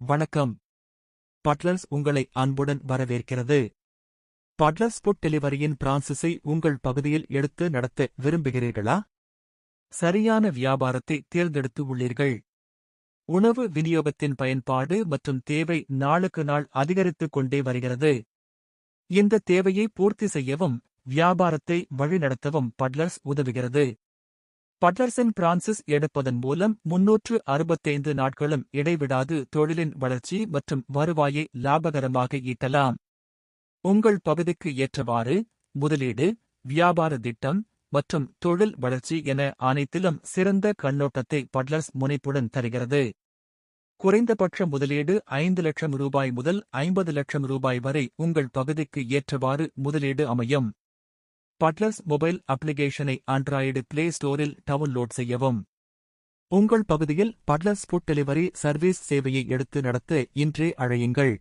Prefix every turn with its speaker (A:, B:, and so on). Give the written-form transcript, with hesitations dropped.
A: வணக்கம். பட்லர்ஸ் உங்களை அன்புடன் வரவேற்கிறது. பட்லர்ஸ் ஃபுட் டெலிவரியின் பிரான்சிஸை உங்கள் பகுதியில் எடுத்து நடத்த விரும்புகிறீர்களா? சரியான வியாபாரத்தை தேர்ந்தெடுத்து உள்ளீர்கள். உணவு விநியோகத்தின் பயன்பாடு மற்றும் தேவை நாளுக்கு நாள் அதிகரித்துக் கொண்டே வருகிறது. இந்த தேவையை பூர்த்தி செய்யவும் வியாபாரத்தை வழிநடத்தவும் பட்லர்ஸ் உதவுகிறது. பட்லர்ஸின் பிரான்சிஸ் எடுப்பதன் மூலம் 365 நாட்களும் இடைவிடாது தொழிலின் வளர்ச்சி மற்றும் வருவாயை லாபகரமாக ஈட்டலாம். உங்கள் பகுதிக்கு ஏற்றவாறு முதலீடு, வியாபார திட்டம் மற்றும் தொழில் வளர்ச்சி என அனைத்திலும் சிறந்த கண்ணோட்டத்தை பட்லர்ஸ் முனைப்புடன் தருகிறது. குறைந்தபட்ச முதலீடு 5 லட்சம் ரூபாய் முதல் 50 லட்சம் ரூபாய் வரை உங்கள் பகுதிக்கு ஏற்றவாறு முதலீடு அமையும். பட்லர்ஸ் மொபைல் அப்ளிகேஷனை ஆண்ட்ராய்டு பிளே ஸ்டோரில் டவுன்லோட் செய்யவும். உங்கள் பகுதியில் பட்லர்ஸ் ஃபுட் டெலிவரி சர்வீஸ் சேவையை எடுத்து நடத்த இன்றே அழையுங்கள்.